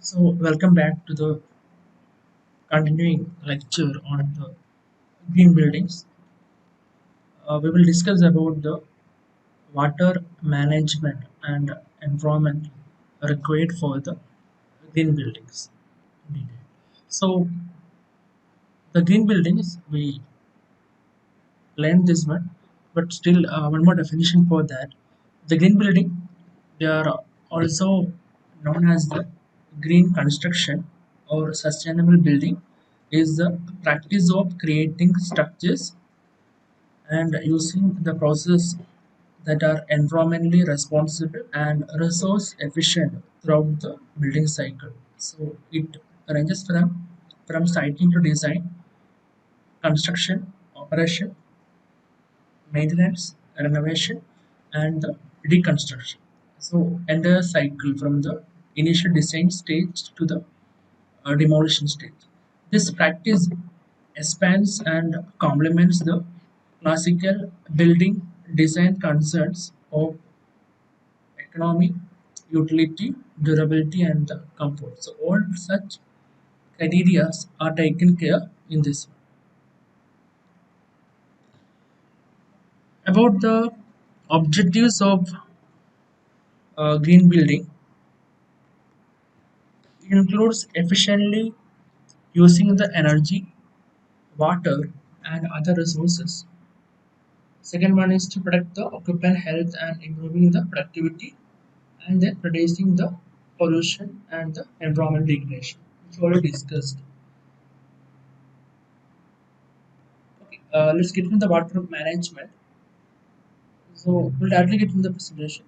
So, welcome back to the continuing lecture on the green buildings. We will discuss about the water management and environment required for the green buildings. So, the green buildings we learned this one, but still one more definition for that. The green building they are also known as the green construction or sustainable building is the practice of creating structures and using the process that are environmentally responsible and resource efficient throughout the building cycle. So it ranges from siting to design, construction, operation, maintenance, renovation, and the reconstruction. So entire cycle from the initial design stage to the demolition stage. This practice expands and complements the classical building design concerns of economy, utility, durability, and the comfort. So all such criteria are taken care in this. About the objectives of green building, it includes efficiently using the energy, water, and other resources. Second one is to protect the occupant health and improving the productivity, and then reducing the pollution and the environmental degradation, which we already discussed. Okay, let's get into the water management. So we'll directly get into the presentation.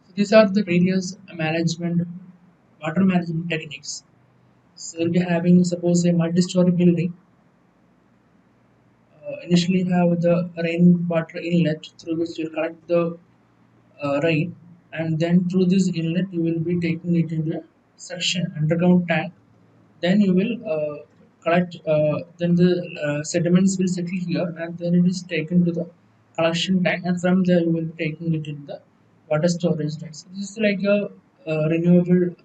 So these are the various management water management techniques. So we'll be having suppose a multi-story building. Initially have the rainwater inlet through which you collect the rain, and then through this inlet you will be taking it into a section underground tank. Then you will collect. Then the sediments will settle here, and then it is taken to the collection tank, and from there you will be taking it in the water storage tank. So this is like a, renewable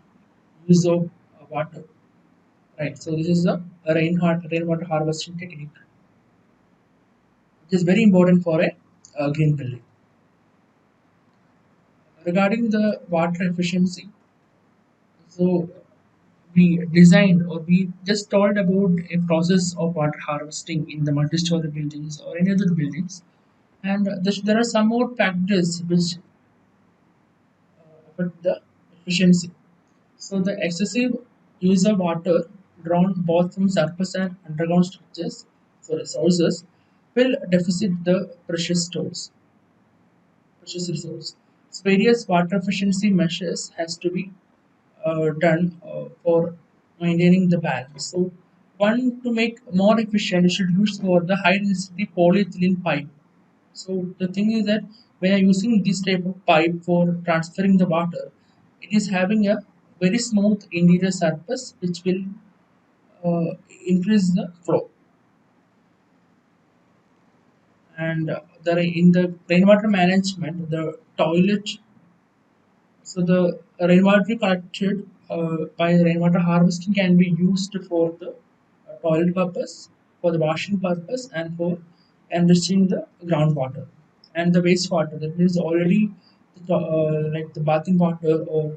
use of water, right? So this is a rainwater harvesting technique, which is very important for a green building. Regarding the water efficiency, so we designed or we just told about a process of water harvesting in the multi-story buildings or any other buildings, and there are some more factors which affect the efficiency. So the excessive use of water drawn both from surface and underground structures, so sources, will deficit the precious resource. So various water efficiency measures has to be done for maintaining the balance. So one to make more efficient, you should use for the high density polyethylene pipe. So the thing is that when you're using this type of pipe for transferring the water, it is having a very smooth interior surface which will uh, increase the flow. And in the rainwater management, the toilet. So the rainwater collected by rainwater harvesting can be used for the toilet purpose, for the washing purpose, and for enriching the groundwater and the wastewater. That means already like the bathing water or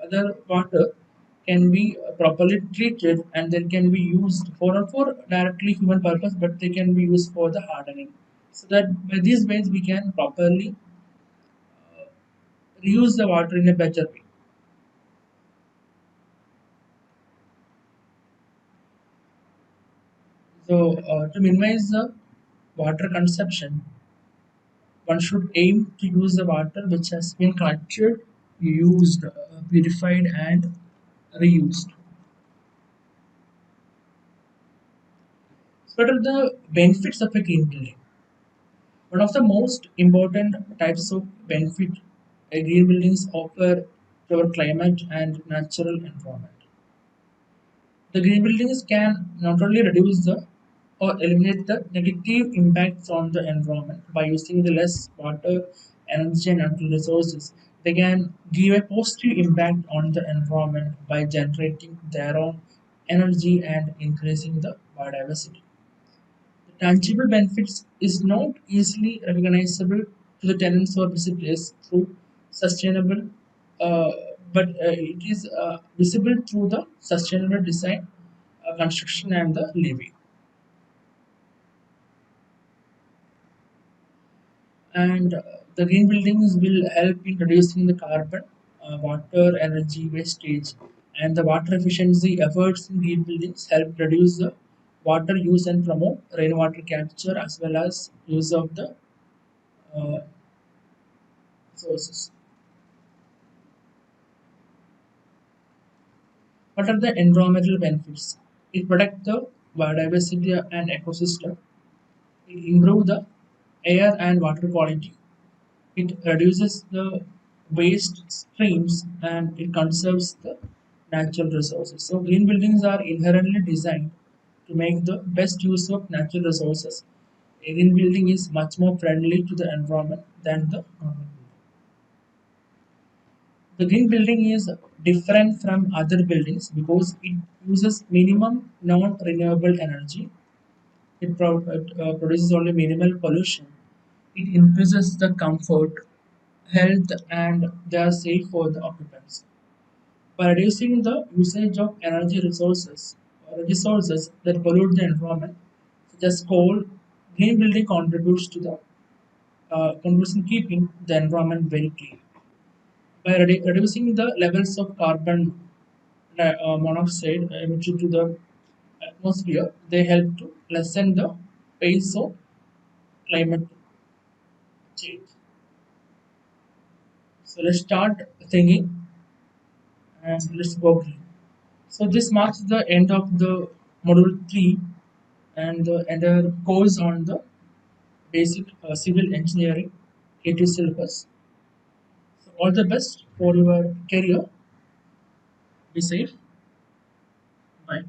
other water can be properly treated and then can be used for not for directly human purpose, but they can be used for the hardening. So that by these ways we can properly reuse the water in a better way. So, to minimize the water consumption, one should aim to use the water which has been collected, used, purified, and reused. So, what are the benefits of a green building? One of the most important types of benefit a green buildings offer to our climate and natural environment. The green buildings can not only reduce the or eliminate the negative impacts on the environment by using the less water, energy, and natural resources. They can give a positive impact on the environment by generating their own energy and increasing the biodiversity. The tangible benefits is not easily recognizable to the tenants or visitors through sustainable, uh, but it is visible through the sustainable design, construction, and the living. And the green buildings will help in reducing the carbon, water, energy wastage, and the water efficiency efforts in green buildings help reduce the water use and promote rainwater capture as well as use of the uh, sources. What are the environmental benefits? It protects the biodiversity and ecosystem. It improves the air and water quality. It reduces the waste streams and it conserves the natural resources. So green buildings are inherently designed to make the best use of natural resources. A green building is much more friendly to the environment than the normal building. The green building is different from other buildings because it uses minimum non-renewable energy. It produces only minimal pollution. It increases the comfort, health, and they are safe for the occupants. By reducing the usage of energy resources or resources that pollute the environment, such as coal, green building contributes in keeping the environment very clean. By reducing the levels of carbon monoxide emitted to the atmosphere, they help to lessen the pace of climate change. So let's start thinking and let's go green. So this marks the end of the module 3 and the entire course on the basic civil engineering K2 syllabus. So all the best for your career. Be safe. Bye.